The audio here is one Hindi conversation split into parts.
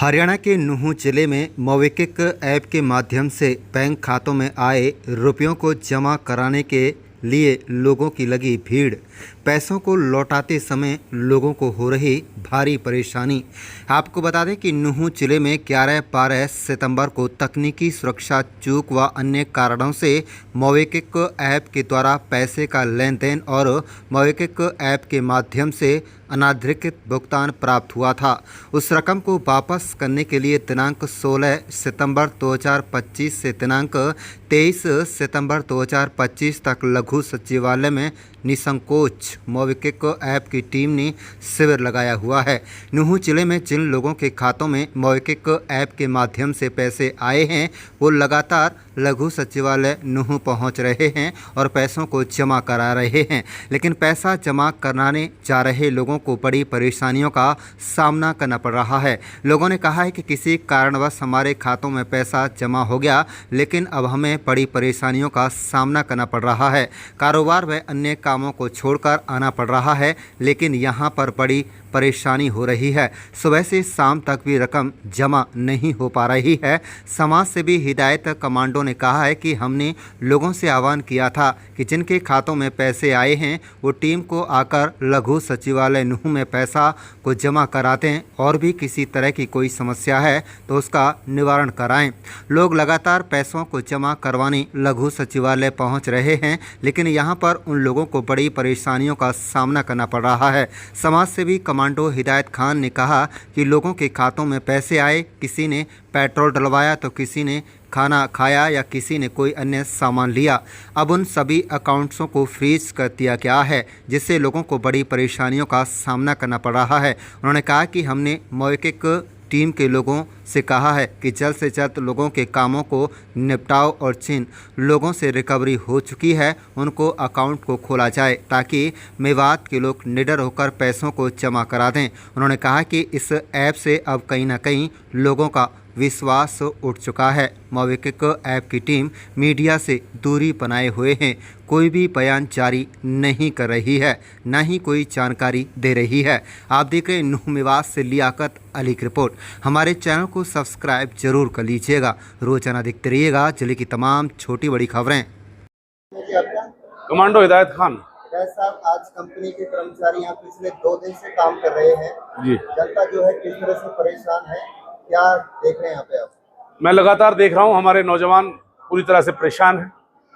हरियाणा के नूंह जिले में मोबिक्विक ऐप के माध्यम से बैंक खातों में आए रुपयों को जमा कराने के लिए लोगों की लगी भीड़। पैसों को लौटाते समय लोगों को हो रही भारी परेशानी। आपको बता दें कि नूंह जिले में 11-12 सितंबर को तकनीकी सुरक्षा चूक व अन्य कारणों से मोबिक्विक ऐप के द्वारा पैसे का लेन देन और मोबिक्विक ऐप के माध्यम से अनाधिकृत भुगतान प्राप्त हुआ था। उस रकम को वापस करने के लिए दिनांक 16 सितंबर 2025 से दिनांक 23 सितंबर 2025 तक लघु सचिवालय में निसंकोच मोबिक्विक ऐप की टीम ने शिविर लगाया हुआ है। नूंह जिले में जिन लोगों के खातों में मोबिक्विक ऐप के माध्यम से पैसे आए हैं वो लगातार लघु सचिवालय नूंह पहुंच रहे हैं और पैसों को जमा करा रहे हैं, लेकिन पैसा जमा कराने जा रहे लोगों को बड़ी परेशानियों का सामना करना पड़ रहा है। लोगों ने कहा है कि किसी कारणवश हमारे खातों में पैसा जमा हो गया, लेकिन अब हमें बड़ी परेशानियों का सामना करना पड़ रहा है। कारोबार व अन्य कामों को छोड़कर आना पड़ रहा है, लेकिन यहाँ पर बड़ी परेशानी हो रही है। सुबह से शाम तक भी रकम जमा नहीं हो पा रही है। समाज सेवी हिदायत कमांडो ने कहा है कि हमने लोगों से आह्वान किया था कि जिनके खातों में पैसे आए हैं वो टीम को आकर लघु सचिवालय नूंह में पैसा को जमा करा दें और भी किसी तरह की कोई समस्या है तो उसका निवारण कराएं। लोग लगातार पैसों को जमा करवाने लघु सचिवालय पहुंच रहे हैं, लेकिन यहां पर उन लोगों को बड़ी परेशानियों का सामना करना पड़ रहा है। समाज सेवी कमांडो हिदायत खान ने कहा कि लोगों के खातों में पैसे आए, किसी ने पेट्रोल डलवाया तो किसी ने खाना खाया या किसी ने कोई अन्य सामान लिया। अब उन सभी अकाउंट्सों को फ्रीज कर दिया गया है, जिससे लोगों को बड़ी परेशानियों का सामना करना पड़ रहा है। उन्होंने कहा कि हमने मोबिक्विक टीम के लोगों से कहा है कि जल्द से जल्द लोगों के कामों को निपटाओ और जिन लोगों से रिकवरी हो चुकी है उनको अकाउंट को खोला जाए ताकि मेवात के लोग निडर होकर पैसों को जमा करा दें। उन्होंने कहा कि इस ऐप से अब कहीं ना कहीं लोगों का विश्वास उठ चुका है। मोबिक्विक ऐप की टीम मीडिया से दूरी बनाए हुए हैं, कोई भी बयान जारी नहीं कर रही है, न ही कोई जानकारी दे रही है। आप देख रहे हैं नूंह मेवात से लियाकत अली की रिपोर्ट। हमारे चैनल को सब्सक्राइब जरूर कर लीजिएगा, रोजाना देखते रहिएगा जिले की तमाम छोटी बड़ी खबरें। कमांडो हिदायत खान साहब, आज कंपनी के कर्मचारी यहाँ पिछले 2 दिन से काम कर रहे हैं जी। जनता जो है किस तरह से परेशान है, क्या देख रहे हैं यहाँ पे आप? मैं लगातार देख रहा हूँ हमारे नौजवान पूरी तरह से परेशान है।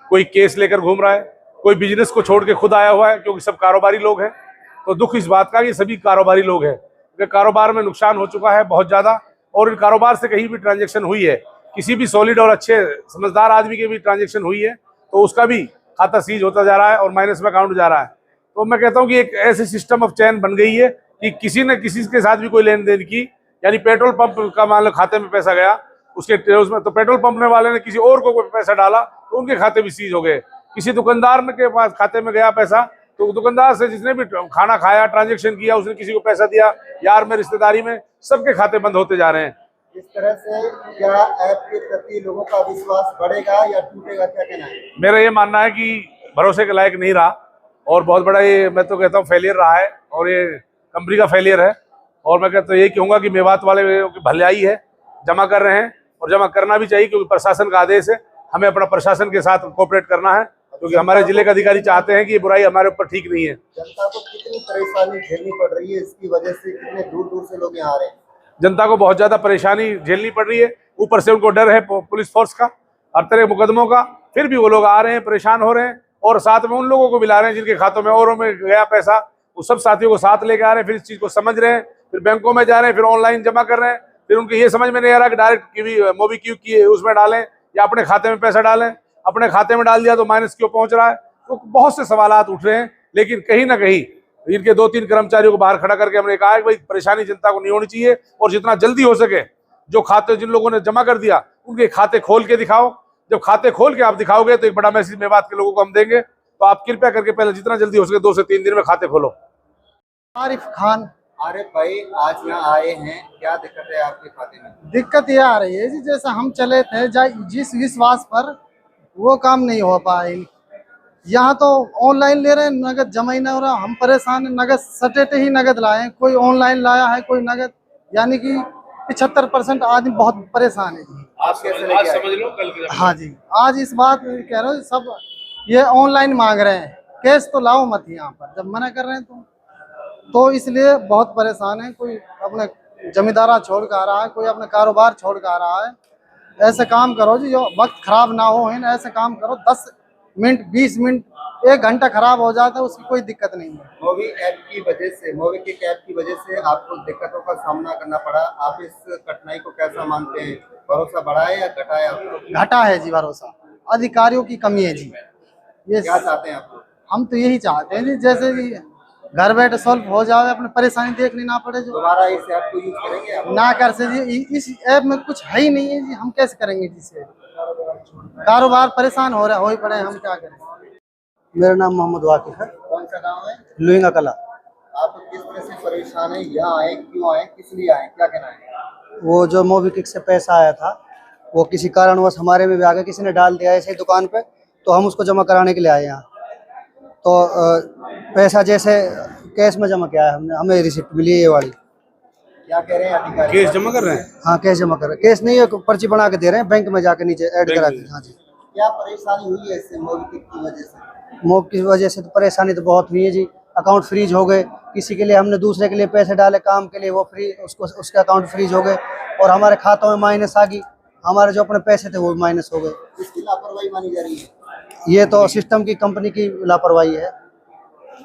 कोई केस लेकर घूम रहा है, कोई बिजनेस को छोड़ के खुद आया हुआ है, क्योंकि सब कारोबारी लोग हैं। तो दुख इस बात का कि सभी कारोबारी लोग हैं, क्योंकि कारोबार में नुकसान हो चुका है बहुत ज़्यादा, और इन कारोबार से कहीं भी ट्रांजैक्शन हुई है, किसी भी सॉलिड और अच्छे समझदार आदमी की भी ट्रांजैक्शन हुई है तो उसका भी खाता सीज होता जा रहा है और माइनस में अकाउंट जा रहा है। तो मैं कहता हूँ कि एक ऐसे सिस्टम ऑफ चैन बन गई है कि किसी न किसी के साथ भी कोई लेन देन की, यानी पेट्रोल पंप का मान लो खाते में पैसा गया उसके उसमें, तो पेट्रोल पंप वाले ने किसी और को कोई पैसा डाला तो उनके खाते भी सीज हो गए। किसी दुकानदार के पास खाते में गया पैसा तो दुकानदार से जिसने भी खाना खाया ट्रांजैक्शन किया उसने किसी को पैसा दिया, यार में रिश्तेदारी में, सबके खाते बंद होते जा रहे हैं। इस तरह से क्या ऐप के प्रति लोगों का विश्वास बढ़ेगा या टूटेगा, क्या कहना है? मेरा ये मानना है कि भरोसे के लायक नहीं रहा और बहुत बड़ा ये मैं तो कहता हूँ फेलियर रहा है, और ये कंपनी का फेलियर है। और मैं कहता यही कहूँगा कि मेवात वाले की भलाई है, जमा कर रहे हैं और जमा करना भी चाहिए, क्योंकि प्रशासन का आदेश है, हमें अपना प्रशासन के साथ कोऑपरेट करना है, क्योंकि हमारे जिले के अधिकारी चाहते हैं कि ये बुराई हमारे ऊपर ठीक नहीं है। जनता को कितनी परेशानी झेलनी पड़ रही है इसकी वजह से, कितने दूर दूर से लोग यहाँ आ रहे हैं? जनता को बहुत ज्यादा परेशानी झेलनी पड़ रही है, ऊपर से उनको डर है पुलिस फोर्स का, हर तरह के मुकदमों का, फिर भी वो लोग आ रहे हैं, परेशान हो रहे हैं, और साथ में उन लोगों को मिला रहे हैं जिनके खातों में औरों में गया पैसा, वो सब साथियों को साथ लेके आ रहे हैं, फिर इस चीज को समझ रहे हैं, फिर बैंकों में जा रहे हैं, फिर ऑनलाइन जमा कर रहे हैं, फिर उनके ये समझ में नहीं आ रहा कि डायरेक्ट मोबिक्विक की उसमें डालें या अपने खाते में पैसा डालें। अपने खाते में डाल दिया तो माइनस क्यों पहुंच रहा है, तो बहुत से सवालात उठ रहे हैं। लेकिन कहीं ना कहीं इनके 2-3 कर्मचारियों को बाहर खड़ा करके हमने कहा कि भाई परेशानी जनता को नहीं होनी चाहिए, और जितना जल्दी हो सके जो खाते जिन लोगों ने जमा कर दिया उनके खाते खोल के दिखाओ। जब खाते खोल के आप दिखाओगे तो एक बड़ा मैसेज मेवात के लोगों को हम देंगे। तो आप कृपया करके पहले जितना जल्दी हो सके 2 से 3 दिन में खाते खोलो। आरिफ खान। आरिफ भाई, आज यहाँ आए हैं, क्या दिक्कत है आपके खाते में? दिक्कत ये आ रही है जी, जैसे हम चले थे जिस विश्वास पर वो काम नहीं हो पाए। यहाँ तो ऑनलाइन ले रहे हैं, नगद जमा ही नहीं हो रहा, हम परेशान हैं। नगद सटेटे ही नगद लाए हैं, कोई ऑनलाइन लाया है कोई नगद, यानी कि 75% आदमी बहुत परेशान है जी। आज समझ लो कल की हाँ जी, आज इस बात कह रहे हो सब ये ऑनलाइन मांग रहे हैं, कैश तो लाओ मत यहाँ पर, जब मना कर रहे हैं तो इसलिए बहुत परेशान है। कोई अपने जमींदारा छोड़ के आ रहा है, कोई अपना कारोबार छोड़ के आ रहा है। ऐसे काम करो जी जो वक्त खराब ना हो, है ना, ऐसे काम करो। 10 मिनट 20 मिनट 1 घंटा खराब हो जाता है, उसकी कोई दिक्कत नहीं है। मोबिक्विक ऐप की वजह से, मोबिक्विक ऐप की वजह से आपको दिक्कतों का सामना करना पड़ा। आप इस कठिनाई को कैसा मानते हैं? भरोसा बढ़ा है या घटा है आपको? घटा है जी भरोसा, अधिकारियों की कमी है जी। ये क्या चाहते हैं आप लोग? हम तो यही चाहते हैं जी, जैसे कि घर बैठे सॉल्व हो जाए, अपनी परेशानी देखनी ना पड़े जो। दोबारा इस ऐप को यूज करेंगे आप? ना कर से जी, इस ऐप में कुछ है ही नहीं है जी, हम कैसे करेंगे जिससे कारोबार परेशान हो रहा, हो ही पड़े, हम क्या करें। मेरा नाम मोहम्मद वाकिफ है, कौन सा गाँव है? लुइंगा कला। आप किस तरह से परेशान है? यहाँ आए, क्यों आए, किस लिए आए, क्या कहना है? वो जो मोबिक्विक से पैसा आया था वो किसी कारणवश हमारे में भी आ गया, किसी ने डाल दिया ऐसे ही दुकान पे, तो हम उसको जमा कराने के लिए आए यहाँ। तो पैसा जैसे कैश में जमा किया है हमने, हमें रिसिप्ट मिली है ये वाली। क्या कह रहे हैं अधिकारी? केस जमा कर रहे हैं? हाँ कैश जमा कर रहे हैं, कैश नहीं है, पर्ची बना के दे रहे हैं, बैंक में जाके नीचे ऐड करा के। हाँ जी, क्या परेशानी हुई है इससे, मोबिक्विक की वजह से? मोब की वजह से तो परेशानी तो बहुत हुई है जी। अकाउंट फ्रीज हो गए, किसी के लिए हमने दूसरे के लिए पैसे डाले काम के लिए, वो फ्री, उसको उसके अकाउंट फ्रीज हो गए और हमारे खातों में माइनस आ गई, हमारे जो अपने पैसे थे वो माइनस हो गए। इसकी लापरवाही मानी जा रही है? ये तो सिस्टम की, कंपनी की लापरवाही है,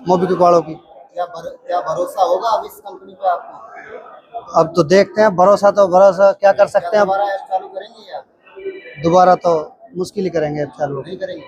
मोबिक्विक वालों की। क्या भरोसा होगा अब इस कंपनी पे आपको? अब तो देखते हैं, भरोसा क्या कर सकते हैं। दोबारा ऐप चालू करेंगे या दोबारा तो मुश्किल ही करेंगे, अब चालू। नहीं करेंगे?